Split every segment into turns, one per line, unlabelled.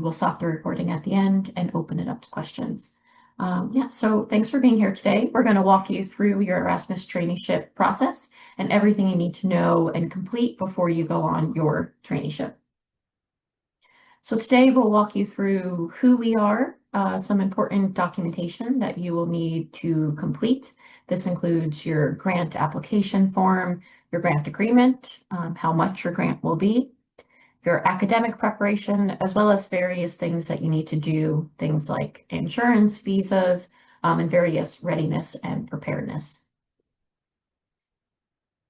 will stop the recording at the end and open it up to questions. So thanks for being here today. We're going to walk you through your Erasmus traineeship process and everything you need to know and complete before you go on your traineeship. So today we'll walk you through who we are, some important documentation that you will need to complete. This includes your grant application form, your grant agreement, how much your grant will be, your academic preparation, as well as various things that you need to do, things like insurance, visas, and various readiness and preparedness.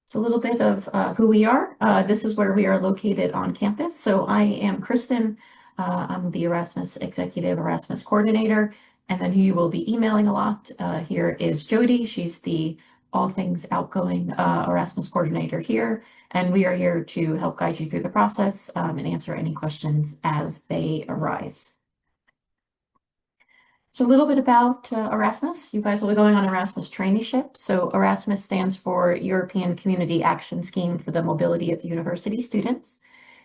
So a little bit of who we are. This is where we are located on campus. So I am Kristen. I'm the Erasmus Executive Erasmus Coordinator, and then who you will be emailing a lot here is Jody. She's the all things outgoing Erasmus Coordinator here, and we are here to help guide you through the process and answer any questions as they arise. So a little bit about Erasmus. You guys will be going on Erasmus traineeship. So Erasmus stands for European Community Action Scheme for the Mobility of University Students.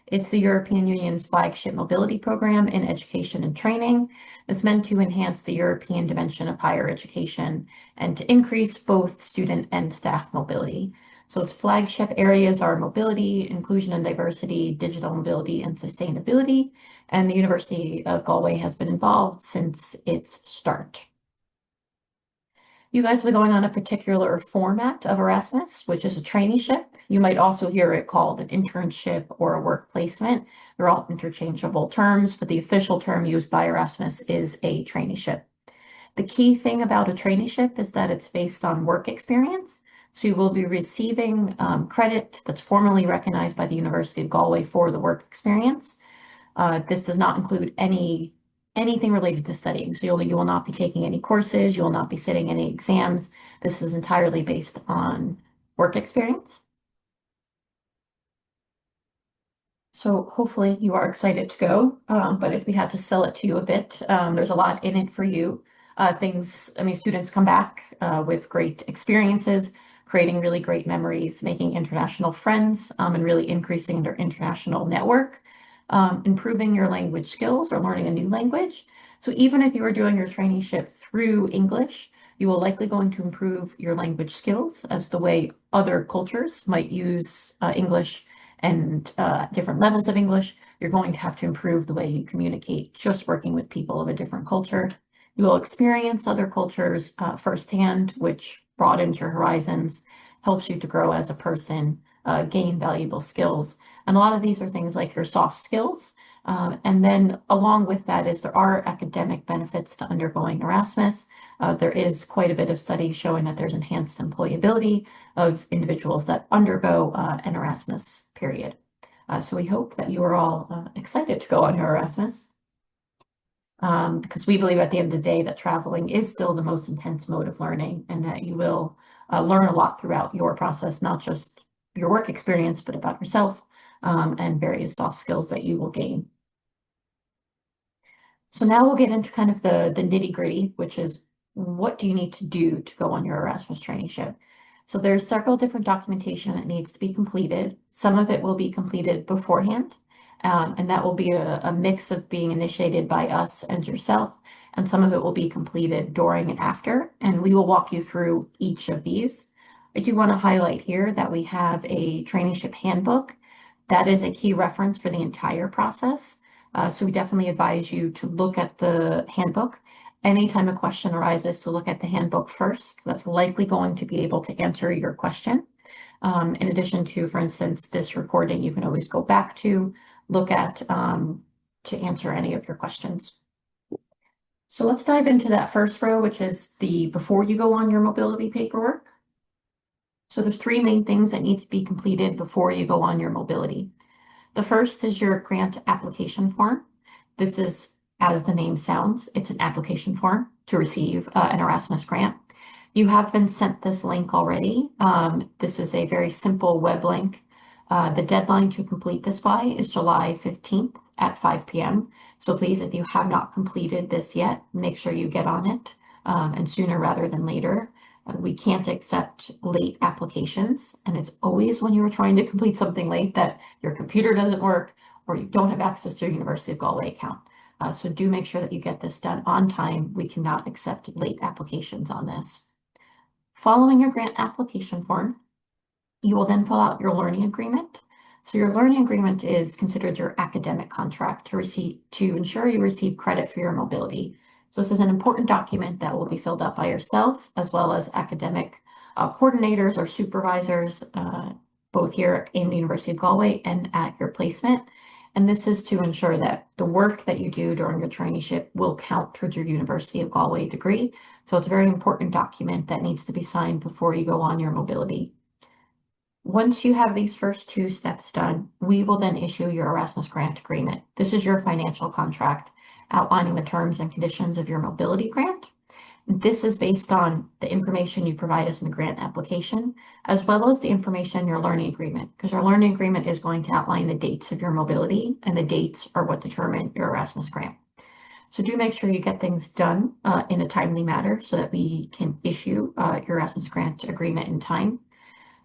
It's the European Union's flagship mobility program in education and training. It's meant to enhance the European dimension of higher education and to increase both student and staff mobility. So its flagship areas are mobility, inclusion and diversity, digital mobility, and sustainability. And the University of Galway has been involved since its start. You guys will be going on a particular format of Erasmus, which is a traineeship. You might also hear it called an internship or a work placement. They're all interchangeable terms, but the official term used by Erasmus is a traineeship. The key thing about a traineeship is that it's based on work experience. So you will be receiving credit that's formally recognized by the University of Galway for the work experience. This does not include anything related to studying. So you will not be taking any courses, you will not be sitting any exams. This is entirely based on work experience. So hopefully you are excited to go, but if we had to sell it to you a bit, there's a lot in it for you. Students come back with great experiences, creating really great memories, making international friends, and really increasing their international network. Improving your language skills or learning a new language. So even if you are doing your traineeship through English, you will likely going to improve your language skills as the way other cultures might use English and different levels of English. You're going to have to improve the way you communicate just working with people of a different culture. You will experience other cultures firsthand, which broadens your horizons, helps you to grow as a person, gain valuable skills. And a lot of these are things like your soft skills. And then along with that is there are academic benefits to undergoing Erasmus. There is quite a bit of study showing that there's enhanced employability of individuals that undergo an Erasmus period. So we hope that you are all excited to go on your Erasmus. Because we believe at the end of the day that traveling is still the most intense mode of learning and that you will learn a lot throughout your process, not just your work experience, but about yourself and various soft skills that you will gain. So now we'll get into kind of the nitty-gritty, which is what do you need to do to go on your Erasmus traineeship? So there's several different documentation that needs to be completed. Some of it will be completed beforehand, and that will be a mix of being initiated by us and yourself, and some of it will be completed during and after, and we will walk you through each of these. I do want to highlight here that we have a traineeship handbook. That is a key reference for the entire process. So we definitely advise you to look at the handbook. Anytime a question arises, to look at the handbook first. That's likely going to be able to answer your question. In addition to, for instance, this recording, you can always go back to look at to answer any of your questions. So let's dive into that first row, which is the before you go on your mobility paperwork. So there's three main things that need to be completed before you go on your mobility. The first is your grant application form. This is, as the name sounds, it's an application form to receive an Erasmus grant. You have been sent this link already. This is a very simple web link. The deadline to complete this by is July 15th at 5 p.m. So please, if you have not completed this yet, make sure you get on it and sooner rather than later. We can't accept late applications, and it's always when you're trying to complete something late that your computer doesn't work or you don't have access to your University of Galway account. So do make sure that you get this done on time. We cannot accept late applications on this. Following your grant application form, you will then fill out your learning agreement. So your learning agreement is considered your academic contract to ensure you receive credit for your mobility. So this is an important document that will be filled out by yourself as well as academic coordinators or supervisors, both here in the University of Galway and at your placement. And this is to ensure that the work that you do during your traineeship will count towards your University of Galway degree. So it's a very important document that needs to be signed before you go on your mobility. Once you have these first two steps done, we will then issue your Erasmus grant agreement. This is your financial contract outlining the terms and conditions of your mobility grant. This is based on the information you provide us in the grant application, as well as the information in your learning agreement, because our learning agreement is going to outline the dates of your mobility, and the dates are what determine your Erasmus grant. So do make sure you get things done in a timely manner so that we can issue your Erasmus grant agreement in time.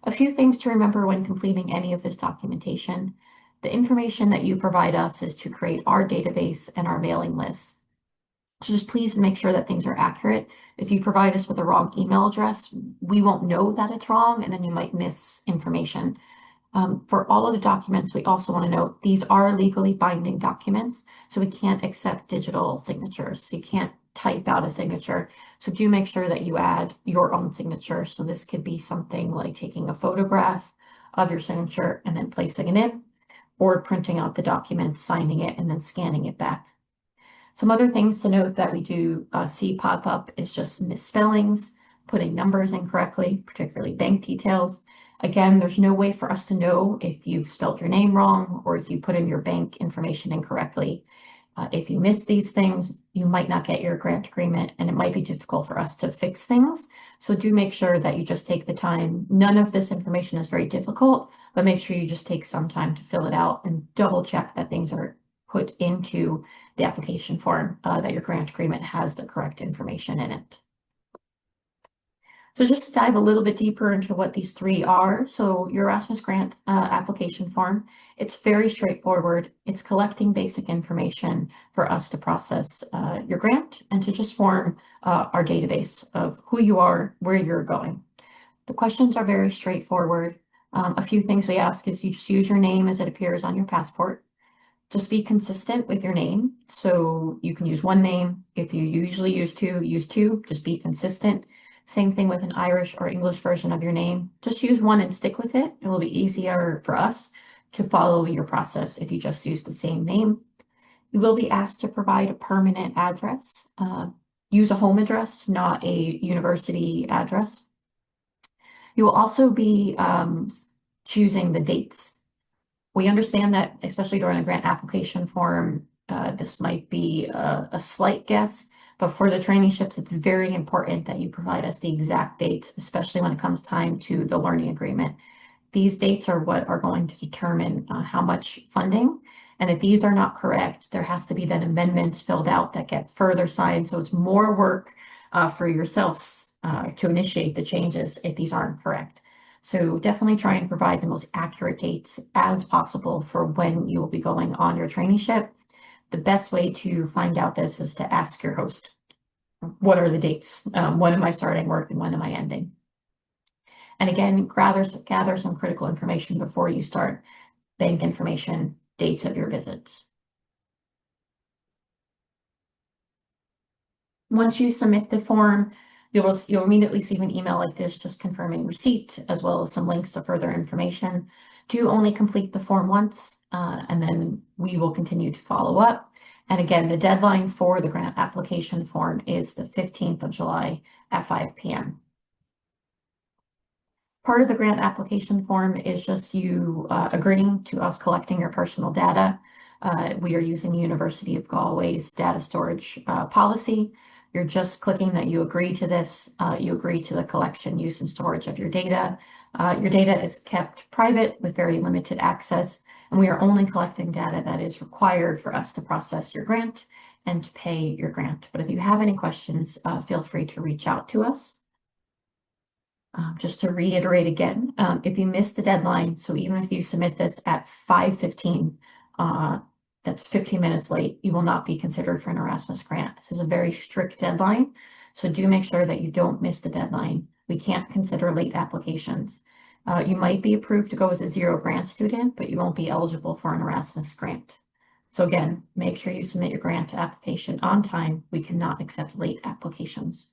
A few things to remember when completing any of this documentation. The information that you provide us is to create our database and our mailing list. So just please make sure that things are accurate. If you provide us with a wrong email address, we won't know that it's wrong, and then you might miss information. For all of the documents, we also want to note these are legally binding documents, so we can't accept digital signatures. So you can't type out a signature. So do make sure that you add your own signature. So this could be something like taking a photograph of your signature and then placing it in, or printing out the document, signing it, and then scanning it back. Some other things to note that we do see pop up is just misspellings, putting numbers incorrectly, particularly bank details. Again, there's no way for us to know if you've spelled your name wrong or if you put in your bank information incorrectly. If you miss these things, you might not get your grant agreement, and it might be difficult for us to fix things. So do make sure that you just take the time. None of this information is very difficult, but make sure you just take some time to fill it out and double check that things are put into the application form, that your grant agreement has the correct information in it. So just to dive a little bit deeper into what these three are. So your Erasmus grant application form, it's very straightforward. It's collecting basic information for us to process your grant and to just form our database of who you are, where you're going. The questions are very straightforward. A few things we ask is you just use your name as it appears on your passport. Just be consistent with your name. So you can use one name. If you usually use two, just be consistent. Same thing with an Irish or English version of your name. Just use one and stick with it. It will be easier for us to follow your process if you just use the same name. You will be asked to provide a permanent address. Use a home address, not a university address. You will also be choosing the dates. We understand that, especially during a grant application form, this might be a slight guess, but for the traineeships, it's very important that you provide us the exact dates, especially when it comes time to the learning agreement. These dates are what are going to determine how much funding, and if these are not correct, there has to be then amendments filled out that get further signed, so it's more work for yourselves to initiate the changes if these aren't correct. So definitely try and provide the most accurate dates as possible for when you will be going on your traineeship. The best way to find out this is to ask your host, what are the dates? When am I starting work and when am I ending? And again, gather some critical information before you start. Bank information, dates of your visits. Once you submit the form, you'll immediately receive an email like this, just confirming receipt, as well as some links to further information. Do only complete the form once, and then we will continue to follow up. And again, the deadline for the grant application form is the 15th of July at 5 p.m. Part of the grant application form is just you agreeing to us collecting your personal data. We are using the University of Galway's data storage policy. You're just clicking that you agree to this. You agree to the collection, use, and storage of your data. Your data is kept private with very limited access, and we are only collecting data that is required for us to process your grant and to pay your grant. But if you have any questions, feel free to reach out to us. Just to reiterate again, if you miss the deadline, so even if you submit this at 5:15, that's 15 minutes late, you will not be considered for an Erasmus grant. This is a very strict deadline, so do make sure that you don't miss the deadline. We can't consider late applications. You might be approved to go as a zero grant student, but you won't be eligible for an Erasmus grant. So again, make sure you submit your grant application on time. We cannot accept late applications.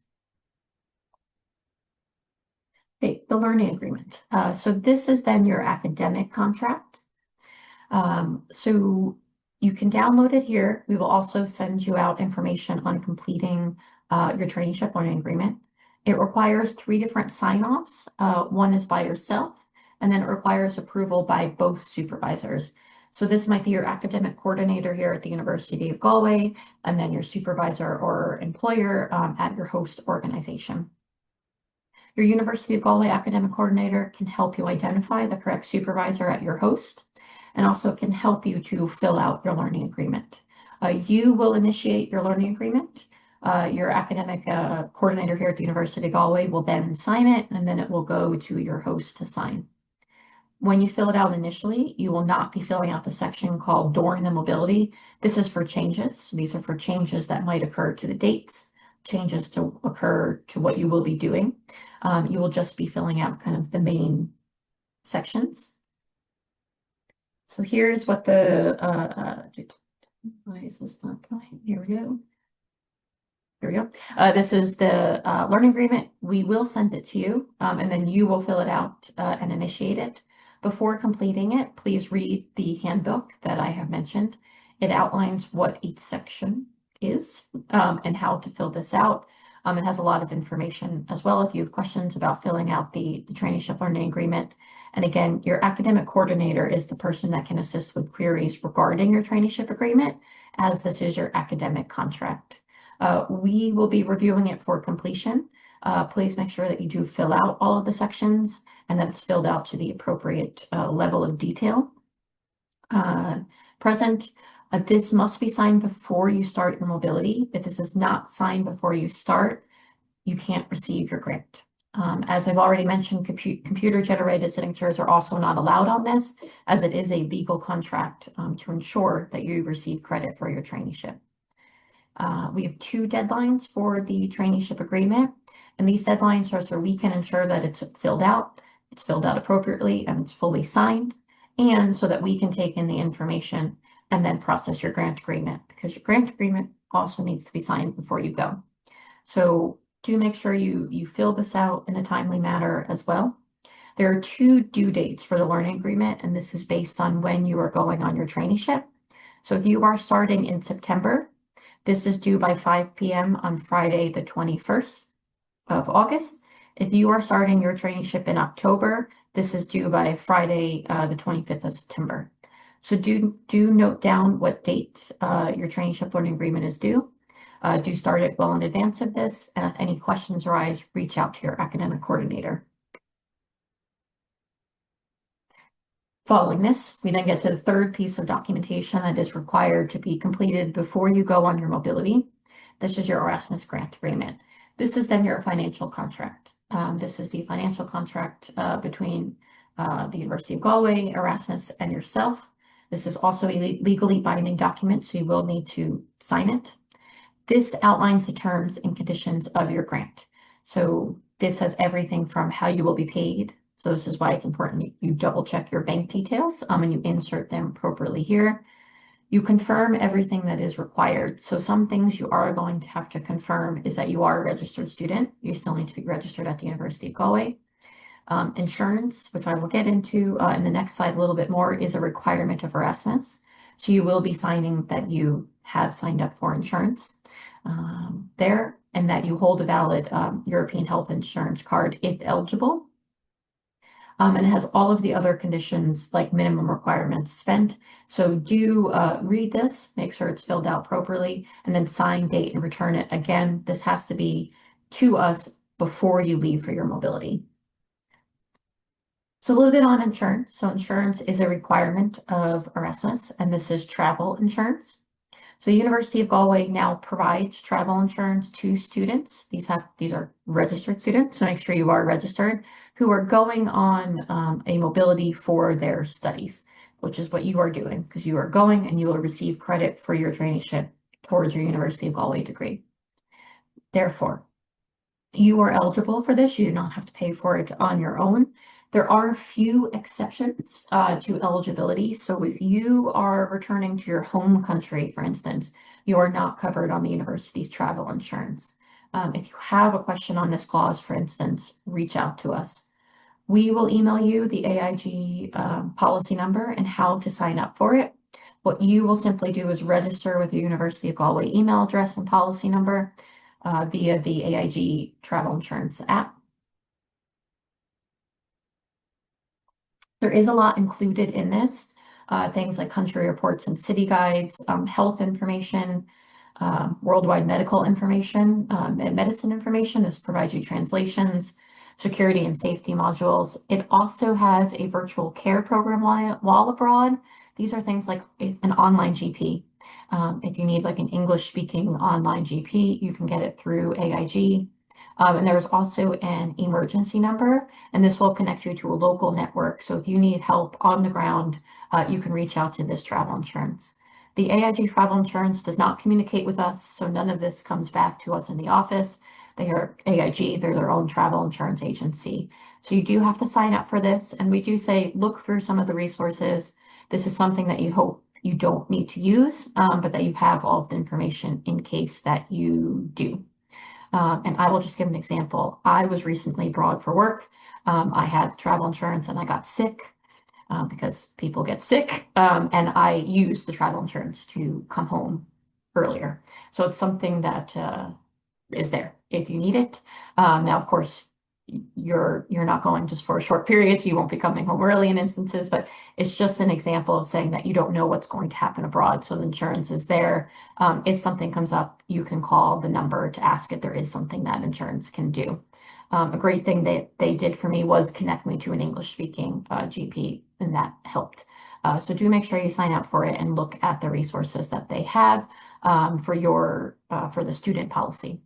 Okay, the learning agreement. So this is then your academic contract. So you can download it here. We will also send you out information on completing your traineeship learning agreement. It requires 3 different sign-offs. One is by yourself, and then it requires approval by both supervisors. So this might be your academic coordinator here at the University of Galway, and then your supervisor or employer at your host organization. Your University of Galway academic coordinator can help you identify the correct supervisor at your host, and also can help you to fill out your learning agreement. You will initiate your learning agreement. Your academic coordinator here at the University of Galway will then sign it, and then it will go to your host to sign. When you fill it out initially, you will not be filling out the section called during the mobility. This is for changes. These are for changes that might occur to the dates, changes to occur to what you will be doing. You will just be filling out kind of the main sections. So here's what the, why is this not going? Here we go. Here we go. This is the learning agreement. We will send it to you, and then you will fill it out and initiate it. Before completing it, please read the handbook that I have mentioned. It outlines what each section is and how to fill this out. It has a lot of information as well if you have questions about filling out the traineeship learning agreement. And again, your academic coordinator is the person that can assist with queries regarding your traineeship agreement, as this is your academic contract. We will be reviewing it for completion. Please make sure that you do fill out all of the sections and that it's filled out to the appropriate level of detail. Present. This must be signed before you start your mobility. If this is not signed before you start, you can't receive your grant. As I've already mentioned, computer-generated signatures are also not allowed on this, as it is a legal contract to ensure that you receive credit for your traineeship. We have 2 deadlines for the traineeship agreement, and these deadlines are so we can ensure that it's filled out appropriately, and it's fully signed, and so that we can take in the information and then process your grant agreement, because your grant agreement also needs to be signed before you go. So do make sure you fill this out in a timely manner as well. There are 2 due dates for the learning agreement, and this is based on when you are going on your traineeship. So if you are starting in September, this is due by 5 p.m. on Friday, the 21st of August. If you are starting your traineeship in October, this is due by Friday, the 25th of September. So do note down what date your traineeship learning agreement is due. Do start it well in advance of this, and if any questions arise, reach out to your academic coordinator. Following this, we then get to the 3rd piece of documentation that is required to be completed before you go on your mobility. This is your Erasmus grant agreement. This is then your financial contract. This is the financial contract between the University of Galway, Erasmus, and yourself. This is also a legally binding document, so you will need to sign it. This outlines the terms and conditions of your grant. So this has everything from how you will be paid. So this is why it's important you double check your bank details and you insert them appropriately here. You confirm everything that is required. So some things you are going to have to confirm is that you are a registered student. You still need to be registered at the University of Galway. Insurance, which I will get into in the next slide a little bit more, is a requirement of Erasmus. So you will be signing that you have signed up for insurance there, and that you hold a valid European health insurance card if eligible. And it has all of the other conditions like minimum requirements spent. So do read this, make sure it's filled out properly, and then sign, date, and return it. Again, this has to be to us before you leave for your mobility. So a little bit on insurance. So insurance is a requirement of Erasmus, and this is travel insurance. So University of Galway now provides travel insurance to students. These are registered students, so make sure you are registered, who are going on a mobility for their studies. which is what you are doing, because you are going and you will receive credit for your traineeship towards your University of Galway degree. Therefore, you are eligible for this. You do not have to pay for it on your own. There are a few exceptions to eligibility. So if you are returning to your home country, for instance, you are not covered on the university's travel insurance. If you have a question on this clause, for instance, reach out to us. We will email you the AIG policy number and how to sign up for it. What you will simply do is register with the University of Galway email address and policy number via the AIG travel insurance app. There is a lot included in this, things like country reports and city guides, health information, worldwide medical information, and medicine information. This provides you translations, security and safety modules. It also has a virtual care program while abroad. These are things like an online GP. If you need like an English speaking online GP, you can get it through AIG. And there's also an emergency number, and this will connect you to a local network. So if you need help on the ground, you can reach out to this travel insurance. The AIG travel insurance does not communicate with us, so none of this comes back to us in the office. They are AIG, they're their own travel insurance agency. So you do have to sign up for this, and we do say look through some of the resources. This is something that you hope you don't need to use, but that you have all of the information in case that you do. And I will just give an example. I was recently abroad for work. I had travel insurance and I got sick because people get sick. And I used the travel insurance to come home earlier. So it's something that is there if you need it. Now, of course, you're not going just for a short period, so you won't be coming home early in instances, but it's just an example of saying that you don't know what's going to happen abroad. So the insurance is there. If something comes up, you can call the number to ask if there is something that insurance can do. A great thing that they did for me was connect me to an English speaking GP, and that helped. So do make sure you sign up for it and look at the resources that they have for the student policy.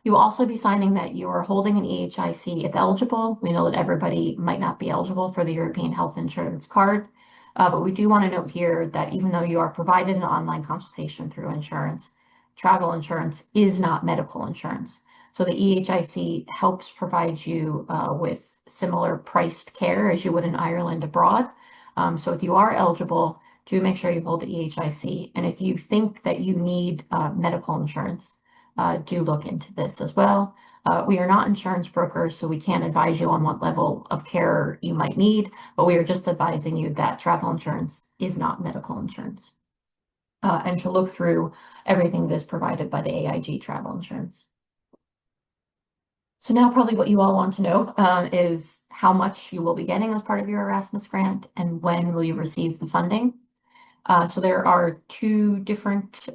You will also be signing that you are holding an EHIC if eligible. We know that everybody might not be eligible for the European Health Insurance Card, but we do want to note here that even though you are provided an online consultation through insurance, travel insurance is not medical insurance. So the EHIC helps provide you with similar priced care as you would in Ireland abroad. So if you are eligible, do make sure you hold the EHIC. And if you think that you need medical insurance, do look into this as well. We are not insurance brokers, so we can't advise you on what level of care you might need, but we are just advising you that travel insurance is not medical insurance. And to look through everything that is provided by the AIG travel insurance. So now probably what you all want to know is how much you will be getting as part of your Erasmus grant and when will you receive the funding. So there are two different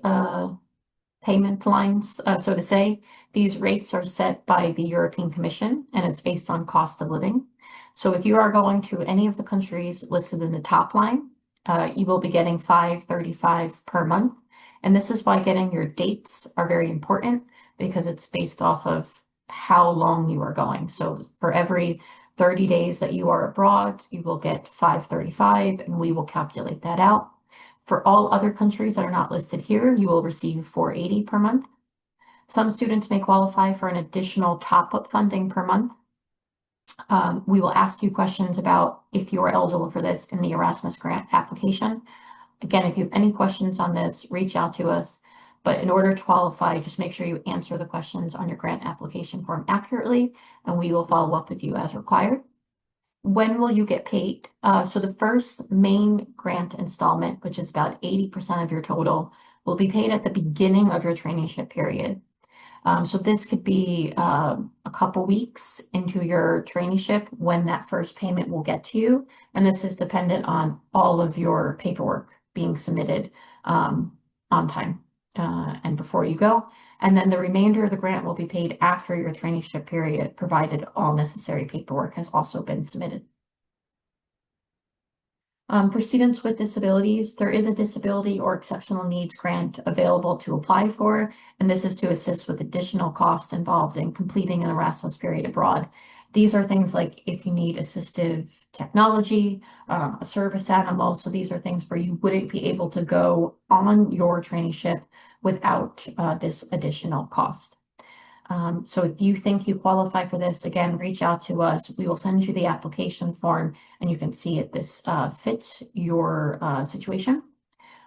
payment lines, so to say. These rates are set by the European Commission and it's based on cost of living. So if you are going to any of the countries listed in the top line, you will be getting $5.35 per month. And this is why getting your dates are very important because it's based off of how long you are going. So for every 30 days that you are abroad, you will get $5.35 and we will calculate that out. For all other countries that are not listed here, you will receive $4.80 per month. Some students may qualify for an additional top-up funding per month. We will ask you questions about if you are eligible for this in the Erasmus grant application. Again, if you have any questions on this, reach out to us. But in order to qualify, just make sure you answer the questions on your grant application form accurately, and we will follow up with you as required. When will you get paid? So the first main grant installment, which is about 80% of your total, will be paid at the beginning of your traineeship period. So this could be a couple weeks into your traineeship when that first payment will get to you. And this is dependent on all of your paperwork being submitted on time and before you go. And then the remainder of the grant will be paid after your traineeship period, provided all necessary paperwork has also been submitted. For students with disabilities, there is a disability or exceptional needs grant available to apply for, and this is to assist with additional costs involved in completing an Erasmus period abroad. These are things like if you need assistive technology, a service animal. So these are things where you wouldn't be able to go on your traineeship without this additional cost. So if you think you qualify for this, again, reach out to us. We will send you the application form and you can see if this fits your situation.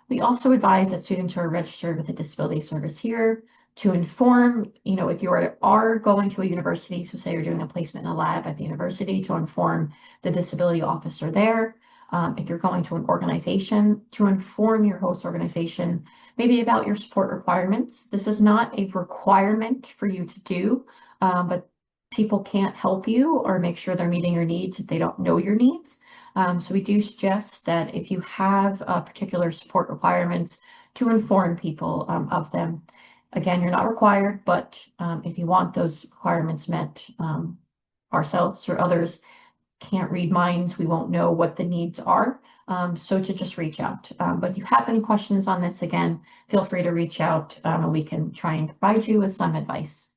We also advise that students who are registered with a disability service here to inform, if you are going to a university, so say you're doing a placement in a lab at the university, to inform the disability officer there. If you're going to an organization, to inform your host organization maybe about your support requirements. This is not a requirement for you to do, but people can't help you or make sure they're meeting your needs if they don't know your needs. So we do suggest that if you have particular support requirements, to inform people of them. Again, you're not required, but if you want those requirements met, ourselves or others can't read minds, we won't know what the needs are. So to just reach out. But if you have any questions on this, again, feel free to reach out and we can try and provide you with some advice.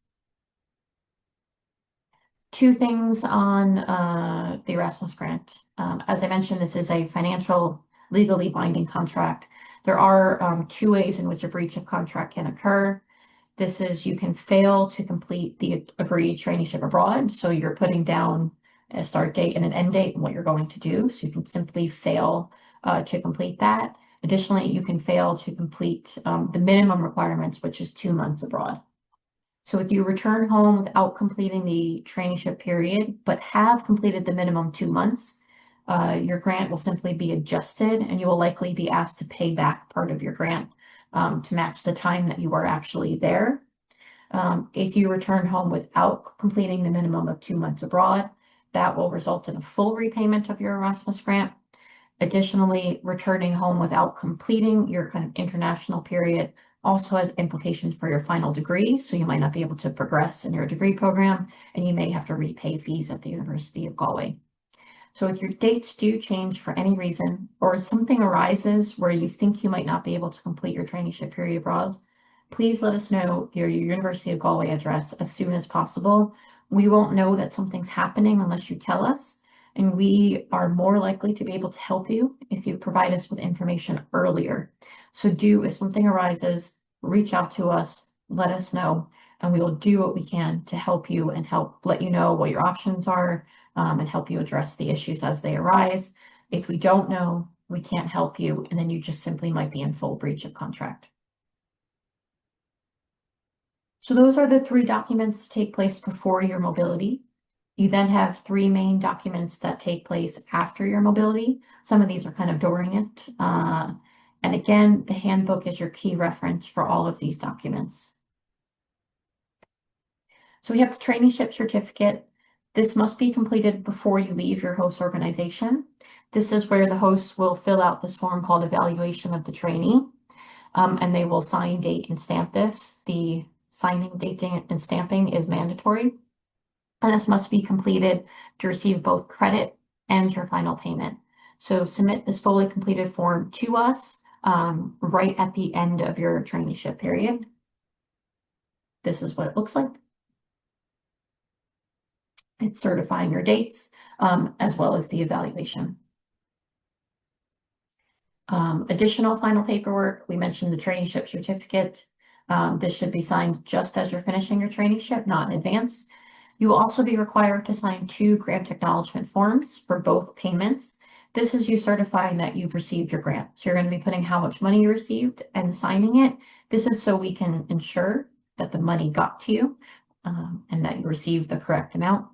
Two things on the Erasmus grant. As I mentioned, this is a financial, legally binding contract. There are two ways in which a breach of contract can occur. This is you can fail to complete the agreed traineeship abroad. So you're putting down a start date and an end date and what you're going to do. So you can simply fail to complete that. Additionally, you can fail to complete the minimum requirements, which is 2 months abroad. So if you return home without completing the traineeship period, but have completed the minimum 2 months, your grant will simply be adjusted and you will likely be asked to pay back part of your grant to match the time that you are actually there. If you return home without completing the minimum of 2 months abroad, that will result in a full repayment of your Erasmus grant. Additionally, returning home without completing your kind of international period also has implications for your final degree. So you might not be able to progress in your degree program and you may have to repay fees at the University of Galway. So if your dates do change for any reason, or something arises where you think you might not be able to complete your traineeship period abroad, please let us know your University of Galway address as soon as possible. We won't know that something's happening unless you tell us, and we are more likely to be able to help you if you provide us with information earlier. So if something arises, reach out to us, let us know, and we will do what we can to help you and help let you know what your options are and help you address the issues as they arise. If we don't know, we can't help you, and then you just simply might be in full breach of contract. So those are the 3 documents that take place before your mobility. You then have 3 main documents that take place after your mobility. Some of these are kind of during it. And again, the handbook is your key reference for all of these documents. So we have the traineeship certificate. This must be completed before you leave your host organization. This is where the hosts will fill out this form called evaluation of the trainee, and they will sign, date, and stamp this. The signing, dating, and stamping is mandatory, and this must be completed to receive both credit and your final payment. So submit this fully completed form to us right at the end of your traineeship period. This is what it looks like. It's certifying your dates as well as the evaluation. Additional final paperwork, we mentioned the traineeship certificate. This should be signed just as you're finishing your traineeship, not in advance. You will also be required to sign 2 grant acknowledgement forms for both payments. This is you certifying that you've received your grant. So you're going to be putting how much money you received and signing it. This is so we can ensure that the money got to you and that you received the correct amount.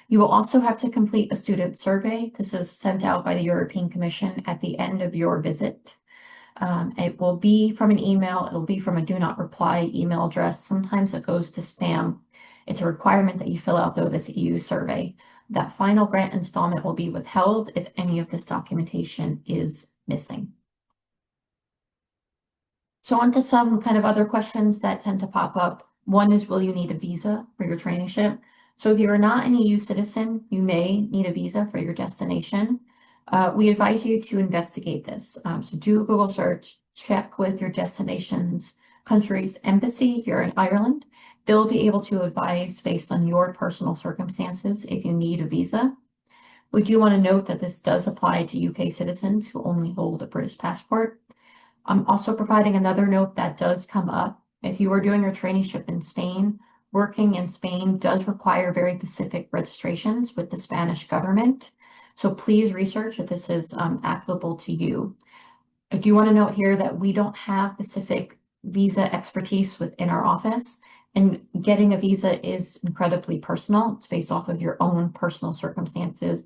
You will also have to complete a student survey. This is sent out by the European Commission at the end of your visit. It will be from an email. It'll be from a do not reply email address. Sometimes it goes to spam. It's a requirement that you fill out, though, this EU survey. That final grant installment will be withheld if any of this documentation is missing. So on to some kind of other questions that tend to pop up. One is, will you need a visa for your traineeship? So if you are not an EU citizen, you may need a visa for your destination. We advise you to investigate this. So do a Google search, check with your destination's country's embassy here in Ireland. They'll be able to advise based on your personal circumstances if you need a visa. We do want to note that this does apply to UK citizens who only hold a British passport. I'm also providing another note that does come up. If you are doing your traineeship in Spain, working in Spain does require very specific registrations with the Spanish government. So please research if this is applicable to you. I do want to note here that we don't have specific visa expertise within our office, and getting a visa is incredibly personal. It's based off of your own personal circumstances,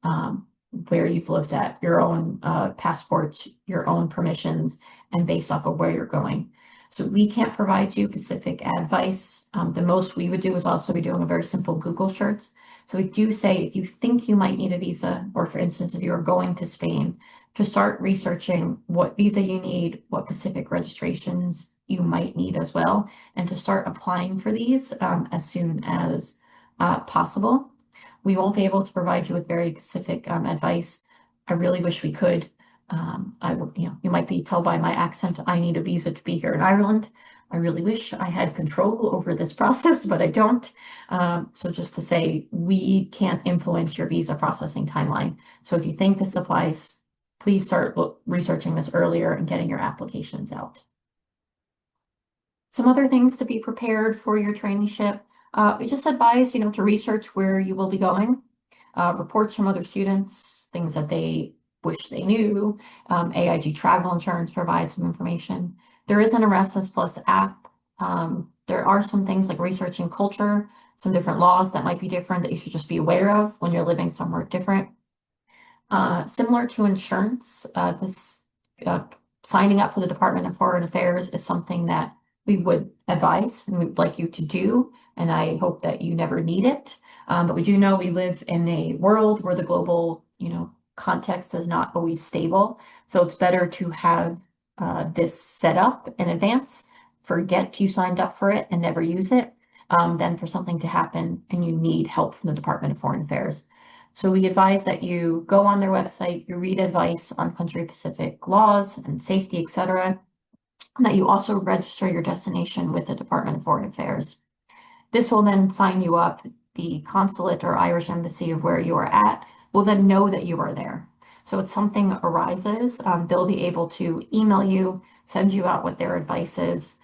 um, where you've lived at, your own passports, your own permissions, and based off of where you're going. So we can't provide you specific advice. The most we would do is also be doing a very simple Google search. So we do say if you think you might need a visa, or for instance, if you're going to Spain, to start researching what visa you need, what specific registrations you might need as well, and to start applying for these as soon as possible. We won't be able to provide you with very specific advice. I really wish we could. You might be told by my accent, I need a visa to be here in Ireland. I really wish I had control over this process, but I don't. So just to say, we can't influence your visa processing timeline. So if you think this applies, please start researching this earlier and getting your applications out. Some other things to be prepared for your traineeship. We just advise, to research where you will be going, reports from other students, things that they wish they knew. AIG travel insurance provides some information. There is an Erasmus Plus app. There are some things like researching culture, some different laws that might be different that you should just be aware of when you're living somewhere different. Similar to insurance, this signing up for the Department of Foreign Affairs is something that we would advise and we'd like you to do, and I hope that you never need it. But we do know we live in a world where the global, context is not always stable. So it's better to have this set up in advance, forget you signed up for it and never use it, than for something to happen and you need help from the Department of Foreign Affairs. So we advise that you go on their website, you read advice on country-specific laws and safety, etc., and that you also register your destination with the Department of Foreign Affairs. This will then sign you up. The consulate or Irish embassy of where you are at will then know that you are there. So if something arises, they'll be able to email you, send you out what their advice is,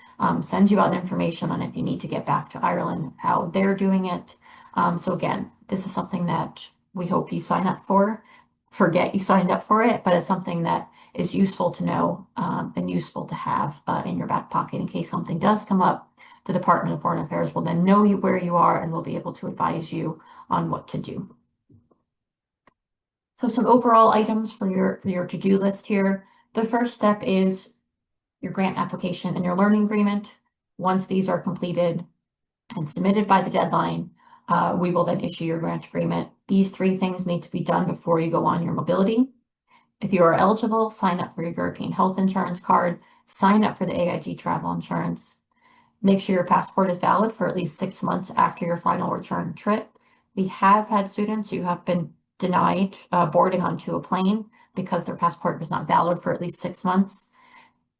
send you out information on if you need to get back to Ireland, how they're doing it. So again, this is something that we hope you sign up for. Forget you signed up for it, but it's something that is useful to know and useful to have in your back pocket in case something does come up. The Department of Foreign Affairs will then know where you are and will be able to advise you on what to do. So some overall items for your to-do list here. The first step is your grant application and your learning agreement. Once these are completed and submitted by the deadline, we will then issue your grant agreement. These three things need to be done before you go on your mobility. If you are eligible, sign up for your European health insurance card, sign up for the AIG travel insurance. Make sure your passport is valid for at least 6 months after your final return trip. We have had students who have been denied boarding onto a plane because their passport was not valid for at least 6 months.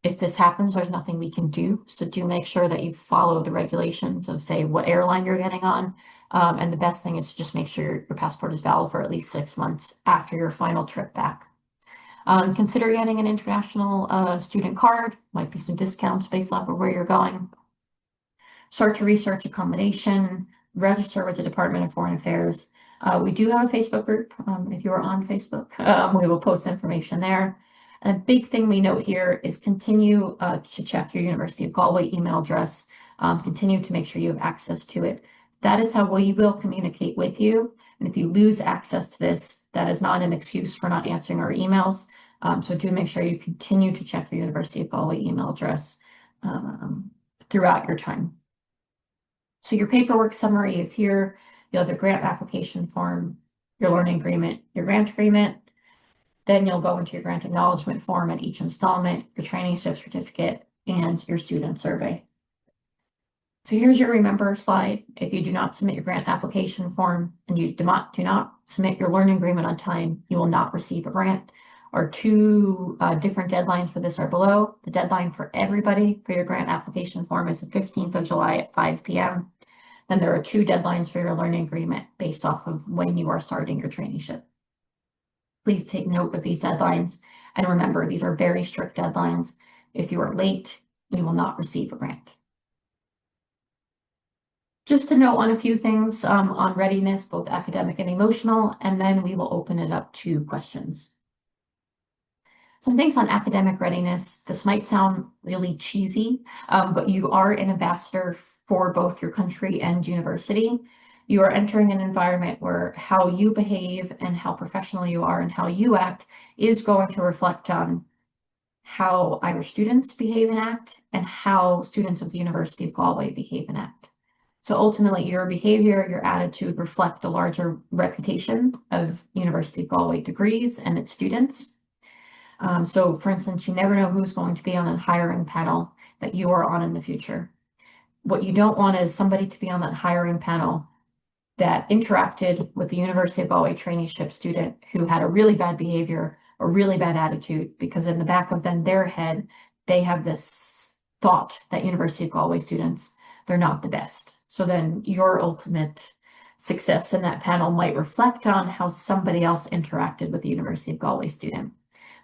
If this happens, there's nothing we can do. So do make sure that you follow the regulations of, say, what airline you're getting on. And the best thing is to just make sure your passport is valid for at least 6 months after your final trip back. Consider getting an international student card. Might be some discounts based off of where you're going. Start to research accommodation, register with the Department of Foreign Affairs. We do have a Facebook group. If you are on Facebook, we will post information there. And a big thing we note here is continue to check your University of Galway email address. Continue to make sure you have access to it. That is how we will communicate with you. And if you lose access to this, that is not an excuse for not answering our emails. So do make sure you continue to check your University of Galway email address throughout your time. So your paperwork summary is here. You'll have the grant application form, your learning agreement, your grant agreement. Then you'll go into your grant acknowledgement form at each installment, your traineeship certificate, and your student survey. So here's your remember slide. If you do not submit your grant application form and you do not submit your learning agreement on time, you will not receive a grant. Our two different deadlines for this are below. The deadline for everybody for your grant application form is the 15th of July at 5 p.m. Then there are two deadlines for your learning agreement based off of when you are starting your traineeship. Please take note of these deadlines. And remember, these are very strict deadlines. If you are late, you will not receive a grant. Just to note on a few things on readiness, both academic and emotional, and then we will open it up to questions. Some things on academic readiness. This might sound really cheesy, but you are an ambassador for both your country and university. You are entering an environment where how you behave and how professional you are and how you act is going to reflect on how Irish students behave and act and how students of the University of Galway behave and act. So ultimately, your behavior, your attitude reflect the larger reputation of University of Galway degrees and its students. So for instance, you never know who's going to be on a hiring panel that you are on in the future. What you don't want is somebody to be on that hiring panel that interacted with the University of Galway traineeship student who had a really bad behavior, a really bad attitude, because in the back of their head, they have this thought that University of Galway students, they're not the best. So then your ultimate success in that panel might reflect on how somebody else interacted with the University of Galway student.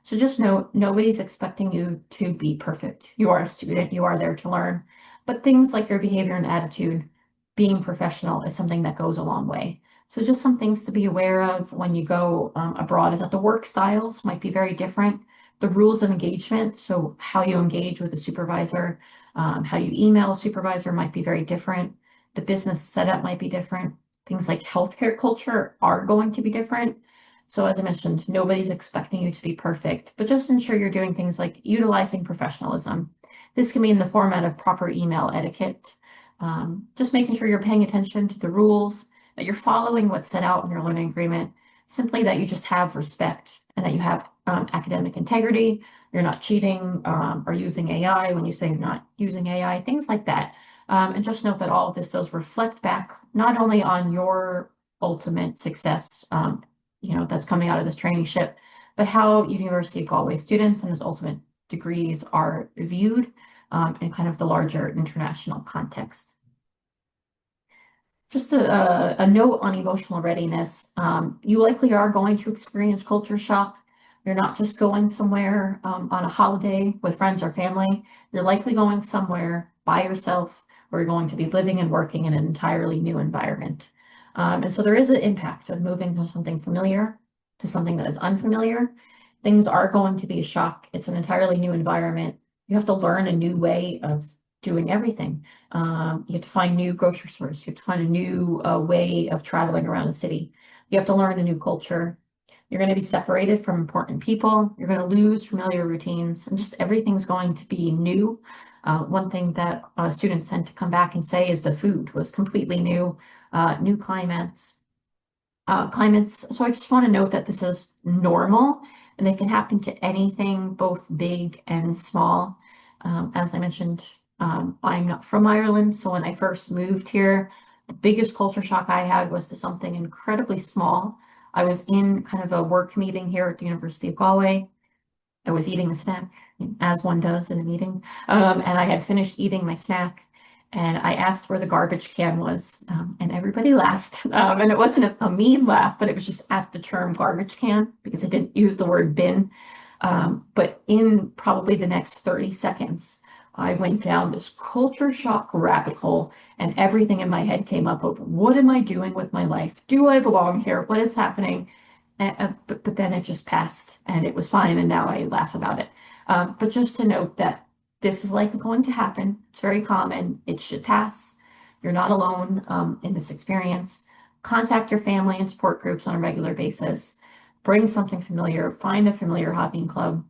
So just note, nobody's expecting you to be perfect. You are a student, you are there to learn, but things like your behavior and attitude, being professional is something that goes a long way. So just some things to be aware of when you go abroad is that the work styles might be very different. The rules of engagement, so how you engage with a supervisor, how you email a supervisor might be very different. The business setup might be different. Things like healthcare culture are going to be different. So as I mentioned, nobody's expecting you to be perfect, but just ensure you're doing things like utilizing professionalism. This can be in the format of proper email etiquette, just making sure you're paying attention to the rules, that you're following what's set out in your learning agreement, simply that you just have respect and that you have academic integrity, you're not cheating or using AI when you say you're not using AI, things like that. And just note that all of this does reflect back not only on your ultimate success, that's coming out of this traineeship, but how University of Galway students and its ultimate degrees are viewed in kind of the larger international context. Just a note on emotional readiness. You likely are going to experience culture shock. You're not just going somewhere on a holiday with friends or family. You're likely going somewhere by yourself where you're going to be living and working in an entirely new environment. And so there is an impact of moving from something familiar to something that is unfamiliar. Things are going to be a shock. It's an entirely new environment. You have to learn a new way of doing everything. You have to find new grocery stores. You have to find a new way of traveling around the city. You have to learn a new culture. You're going to be separated from important people. You're going to lose familiar routines, and just everything's going to be new. One thing that students tend to come back and say is the food was completely new, new climates. So I just want to note that this is normal and it can happen to anything, both big and small. As I mentioned, I'm not from Ireland, so when I first moved here, the biggest culture shock I had was to something incredibly small. I was in kind of a work meeting here at the University of Galway. I was eating a snack, as one does in a meeting, and I had finished eating my snack. And I asked where the garbage can was, and everybody laughed. And it wasn't a mean laugh, but it was just at the term garbage can because I didn't use the word bin. But in probably the next 30 seconds, I went down this culture shock rabbit hole, and everything in my head came up of what am I doing with my life? Do I belong here? What is happening? But then it just passed and it was fine, and now I laugh about it. But just to note that this is likely going to happen. It's very common. It should pass. You're not alone in this experience. Contact your family and support groups on a regular basis. Bring something familiar. Find a familiar hobbying club.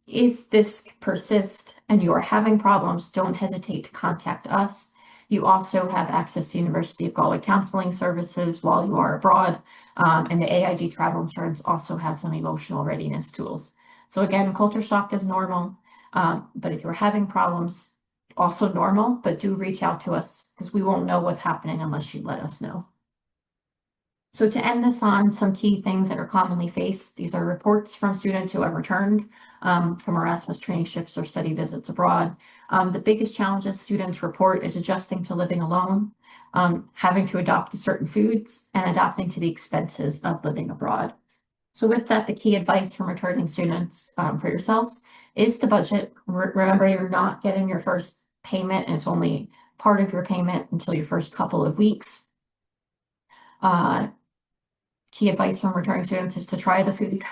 If this persists and you are having problems, don't hesitate to contact us. You also have access to University of Galway counseling services while you are abroad. And the AIG travel insurance also has some emotional readiness tools. So again, culture shock is normal. But if you're having problems, also normal, but do reach out to us because we won't know what's happening unless you let us know. So to end this on some key things that are commonly faced, these are reports from students who have returned from Erasmus traineeships or study visits abroad. The biggest challenges students report is adjusting to living alone, having to adopt to certain foods, and adapting to the expenses of living abroad. So with that, the key advice from returning students for yourselves is to budget. Remember, you're not getting your first payment, and it's only part of your payment until your first couple of weeks. Key advice from returning students is to try the food.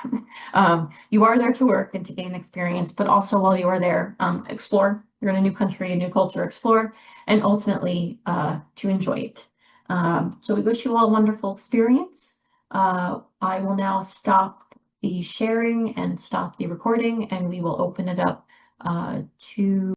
You are there to work and to gain experience, but also while you are there, explore. You're in a new country, a new culture, explore, and ultimately to enjoy it. So we wish you all a wonderful experience. I will now stop the sharing and stop the recording, and we will open it up to